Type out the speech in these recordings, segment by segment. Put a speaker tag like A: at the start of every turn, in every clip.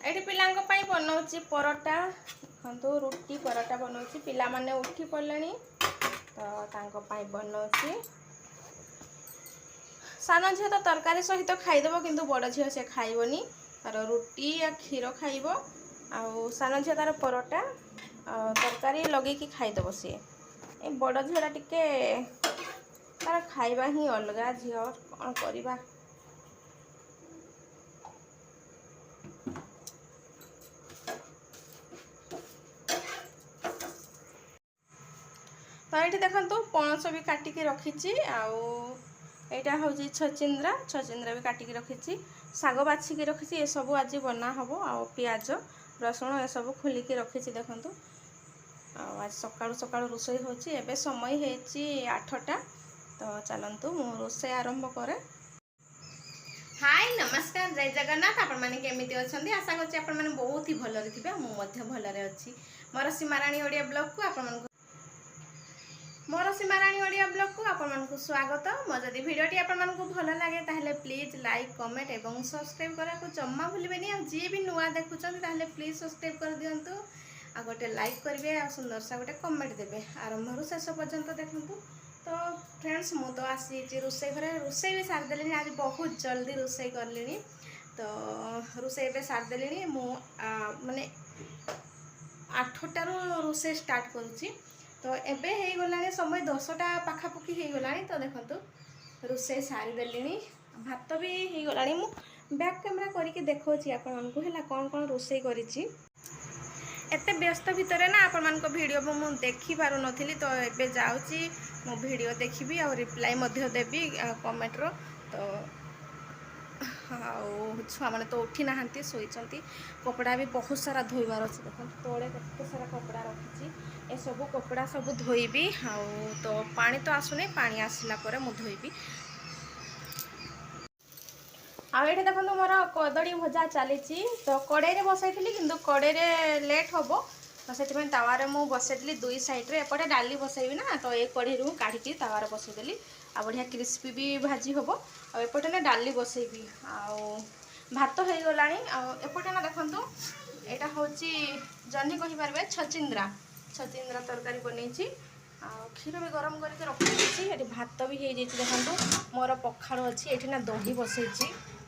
A: ये पिला बनाऊँगी परोटा देखो रुटी परोटा बनाऊँगी पिला माने उठी पड़े तो बनाऊँगी सान झील तो तरकारी सहित खाईदेव किंतु बड़ झील से खाइबनी तार रुटी या क्षीर खाइब आउ सान झील तार परोटा तरकारी लगे खाईदेव सी बड़ झील टिके तार खाइबा ही अलग झील कौन करवा तो ये देखो पणस भी काटिकी रखी आईटा हूँ छचिंद्रा भी काटिकी रखी शाग बाछिकी रखी ये सब आज बना हम आ पियाज रसुण ये सब खोलिकी रखी देखु आज सकाळु सकाळु रोषे होचे समय है 8टा तो चलतु मु रोषे आरंभ करे। हाय नमस्कार जय जगन्नाथ आपण माने केमिति अछंदी आशा करछि आपण माने बहुत ही भलरे थिबे मु मध्य भलरे अछि मोर सीमाराणी ओडिया ब्लॉग को आपण मोर सीमाराणी ओडिया ब्लॉग को आपण स्वागत मो जदि वीडियोटी आपण भल लगे ताहले प्लीज लाइक कमेंट एवं सब्सक्राइब करा को जम्मा भूलिबेनी आ जे भी नुआ देखुछन ताहले प्लीज सब्सक्राइब कर दियंतु आ गोटे लाइक करेंगे आ सुंदर सा गोटे कमेंट देवे आरंभ शेष पर्यंत देखु। तो फ्रेंड्स मु तो आसी रोषे घरे रोषे भी सारिदेली आज बहुत जल्दी रोषे करली तो रोषे भी सारिदेली मु माने 8टारू रोषे स्टार्ट करुच्ची तो एबे हे गलानी समय 10टा पाखापाखि हो गलानी तो देखंतु रोषे सारिदेली भात भी हो गलानी मु बैक कैमरा करके देखौची आपण मानकु हैला कोन कोन रोषे करिची एते व्यस्त भितर ना आपण मान को वीडियो मु देखि पारु नथिली तो एबे जाउची मो वीडियो देखिबी और रिप्लाई मध्य देबी कमेंट रो तो छुआ मैंने तो उठी नहांती सोईचंती कपड़ा भी बहुत सारा धोइबार अछि देखो तोड़े केते सारा कपड़ा रखिची ए सब कपड़ा सब धोइबी आ तो पानी तो आसुनी पानी आसला परे मु धोइबी आठ देखो मोर कदड़ी भजा चली तो कड़े बसई किंतु कड़े लेट हम तो से तावारे मु बसईली दुई साइड्रे एपटे डाली बसैबी ना तो ये कढ़ी रू काढ़ी तावारे बसईदेली आ बढ़िया क्रिस्पी भी भाजी हम आउपटे ना डाली बसैबी भात हो गला एपटे ना देखु यहाँ हूँ जह्नी कहीपर छचिंद्रा तरकारी बन क्षीर भी गरम करके रखी भात भी हो देखो मोर पखाड़ अच्छी ये ना दही बसई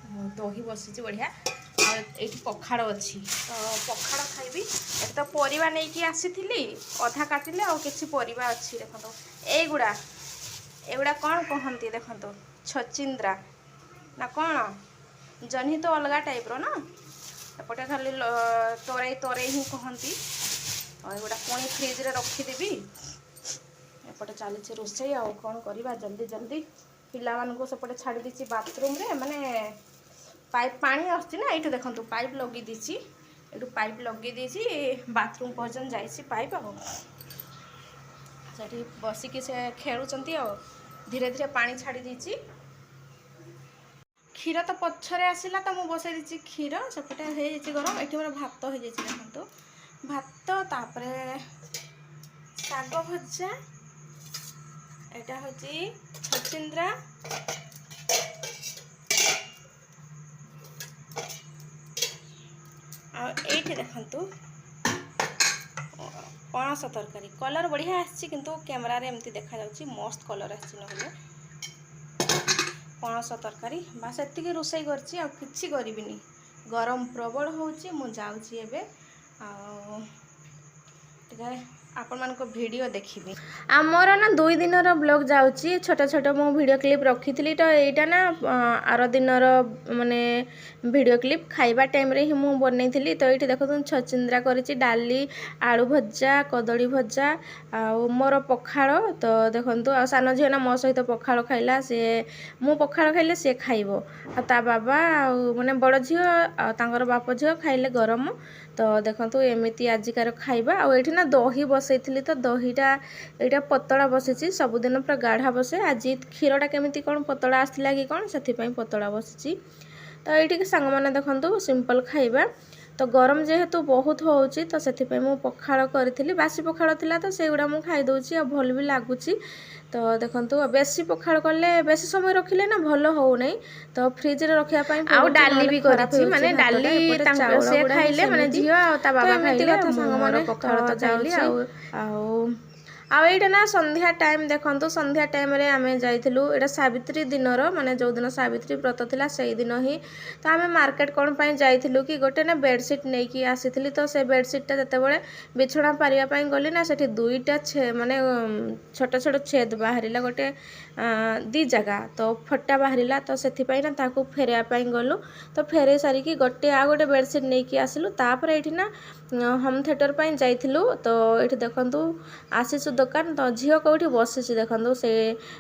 A: दही बसी बढ़िया ये पखाड़ अच्छी तो पखाड़ खाइबी एक तो परिवा नहीं कि आसी अधा काटिले और किसी परिवा अच्छी देखो एगुड़ा एगुड़ा कौन कहती देखो छचिंद्रा ना कौन जह्नी तो अलग टाइप रो ना एपटे खाली तोरई तोरई ही कहती और एगुड़ा पुणी फ्रिज रे रखीदेवी एपटे चली रोषे आ कौन करवा जल्दी जल्दी पिला मानू सेपटे छाड़ी देती बाथरूम रे माने पाइप पानी आसती ना ये देखो पाइप लगे दीची ये पाइप लगे दीची बाथरूम पर्यटन जाइए पाइप आठी बसिकी से खेलुंट धीरे धीरे पानी छाड़ी देची क्षीर तो पछरे आसला तो मुझे बसई दीची क्षीर सेपटे हो गरम ये मोर भात हो देखो भात तापर शाग भजा यहाँ हूँ छचिंद्रा ये देखु पणस तरकारी कलर बढ़िया आसी किंतु कैमरा रे एमती देखा जाउची मस्त कलर आसी नहले पणस तरकारी बास एतिकी रोषे करछि आ किछि करिबिनी गरम प्रबल होउची मु जाउची एबे आ आपण मान को वीडियो देखिबी आमर ना 2 दिन ब्लॉग जाउची छोटा छोटा मो वीडियो क्लिप रखी थी तो यहाँ ना आर दिन माने वीडियो क्लिप खाइबा टाइम रे ही मु बनई थी तो ये देखो तुम छचिंद्रा करिछि डाली आलू भजा कदली भजा आ मोर पखाड़ तो देखंतु आ सान झील ना मो सहित पखाड़ खाइला से मु पखाड़ खाइले से खाइबो आ ता बाबा आ माने बड़ झील आ तांकर बाप झील खाइले गरम तो देखंतु एमिति आजिकार खाइबा आ एठी ना दही बसई तो दहीटा यहाँ पतला बसी सबुदिन पूरा गाढ़ा बसे आज क्षीरटा केमी कौन पतला आसला कि कौन से पतला बसी तो ये सांग मैंने देखो सिंपल खाइबा तो गरम जेहेतु बहुत होउची तो सेथिपे मु पखाड़ करथिली बासी पखाड़ थिला तो सेगुडा मु खाइ दउची आ भल भी लागुची। तो देखंतु बेसी पखाड़ करले बेसी समय रखिले ना भल हो नै तो फ्रिज रे रखिया पई आ डाली भी करछि माने डाली तांको से खाइले माने झियो आ ता बाबा खाइले संग माने पखाड़ तो जाउची आ एटा ना संध्या टाइम देखंतु संध्या टाइम रे आमे जाइथिलु एटा सावित्री दिनर माने जो दिन सावित्री व्रत थिला सेही दिन ही तो आमे मार्केट कोन पई जाइथिलु कि गोटे ना बेडशीट नै कि आसीथिली तो से बेडशीट ता जते बेले बिछणा पारिया पई गली ना सेठी दुईटा माने छोट छोट छेद बाहरिला गोटे दी जगह तो फटा बाहरिला तो सेथि पई ना ताकू फेरिया पई गलु तो फेरे सारी कि गोटे आ गोटे बेडशीट नै कि आसिलु तापर एठी ना होम थिएटर पई जाइथिलु तो एठी देखंतु आसीसु दुकान तो झियो कोठी बसिछि देखंतु से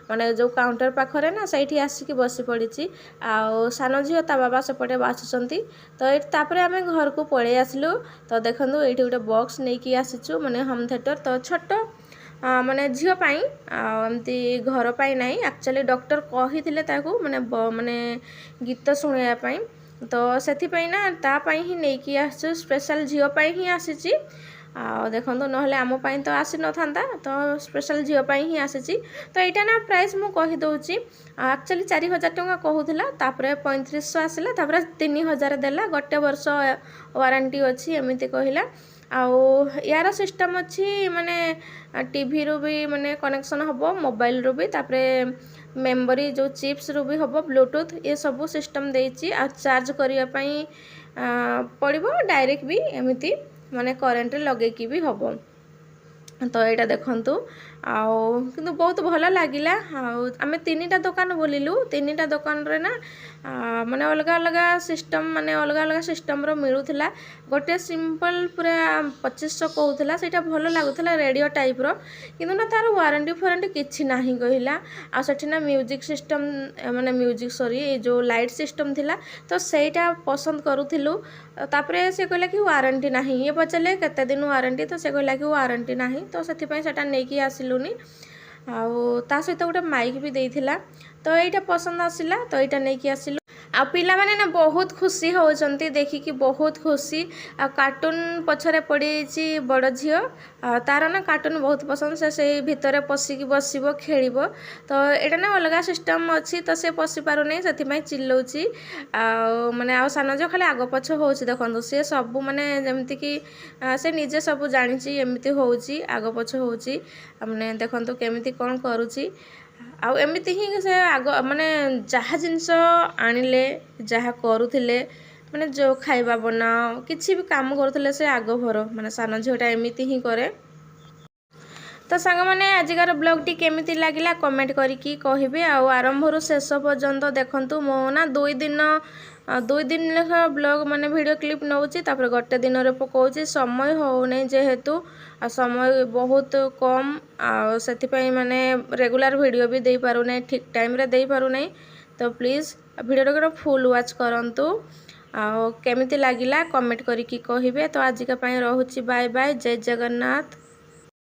A: माने जो काउंटर पाखरे ना सेठी आसी कि बसी पड़िछि आ सानो झियो ता बाबा सेपटे बासुचंती तो एठी तापरे आमे घर को पळे आसिलु तो देखंतु एठी गोटे बॉक्स नै कि आसीछु माने होम थिएटर तो छोटो माने झियो पाई एमती घर पाई नाही एक्चुअली डॉक्टर कहिथिले ताकू माने माने गीत सुनैया पाई तो सेथि पाई ना ता पाई ही नै कि आसु स्पेशल झियो पाई ही आसीछि आ देखंतु नहले आम पाई तो आसी न थांता तो स्पेशल झियो पाई ही आसीछि तो एटा ना प्राइस मु कहि दउची एक्चुअली 4000 टका कहूथिला तापरे 3500 आसिला तापरे 3000 देला गोटे वर्ष वारंटी अछि एमिति कहिला आउ यार सिस्टम अच्छी माने टीवी रू भी माने कनेक्शन हबो मोबाइल रू भी तापरे मेमोरी जो चिप्स रू भी हबो ब्लूटूथ ये सब सिस्टम देइची आ चार्ज करिया पई पड़िबो डायरेक्ट भी एमिति माने करंट लगे की भी हबो तो यहाँ देखु किंतु बहुत भल लगिला आमे तीनटा दुकान बोलिलु तीनटा दुकान रे ना माने अलग अलग सिस्टम माने अलग अलग सिस्टम रो मिलुथिला गोटे सिंपल पूरा 2500 कहूथिला सेटा भल लागुथिला रेडियो टाइप रो किंतु ना तार वारंटी फारंटी किछि नाही कहिला आ सेठी ना म्यूजिक सिस्टम माने म्यूजिक सॉरी जो लाइट सिस्टम थिला तो सेटा पसंद करूथिलु तापरे से कहला कि वारंटी नाही ये पचले केते दिन वारंटी तो से कहला कि वारंटी नाही तो सेति पई सेटा नै कि आसिलुनी आउ ता सहित गोटे माइक भी देइथिला तो एटा पसंद आसिला तो एटा नै कि आसिलु आ पिला माने ना बहुत खुशी होचंती देखि कि बहुत खुशी आ कार्टून पछरे पड़ी बड़ झियो तार ना कार्टून बहुत पसंद से भितर पशिकी बसिबो खेलिबो तो एटा ना अलग सिस्टम अच्छी तो से पशि पारु नै सेति मै चिल्लौची आ माने आ सानो जो खाली आगो पछ होउची देखंतु से सब माने जेमति कि से निजे सब जानिची एमिति होउची आगो पछ होउची माने देखंतु केमिति कोन करूची आ एमिति ही से आग माने जहा जिंस आनिले जहा करूथिले माने जो खाइबा बनाओ किछि भी काम करूथिले से आग भर माने सानो झियोटा एमिति ही करे तो सांग मैंने आजिकार ब्लॉग टी केमिति लागिला कमेंट करिकी कहिबे आ आरंभ रु शेष पर्यंत देखंतु मो ना 2 दिन लेखा ब्लॉग माने वीडियो क्लिप नउची तापर गोटे दिन रे पकोची समय हो नै जेहेतु आ समय बहुत कम आ सेति पई माने रेगुलर वीडियो भी देई पारु नै ठीक टाइम रे देई पारु नै तो प्लीज वीडियो को फुल वॉच करंतु आ केमिति लागिला कमेंट करिकी कहिबे तो आजिका पई रहूची बाय बाय जय जगन्नाथ।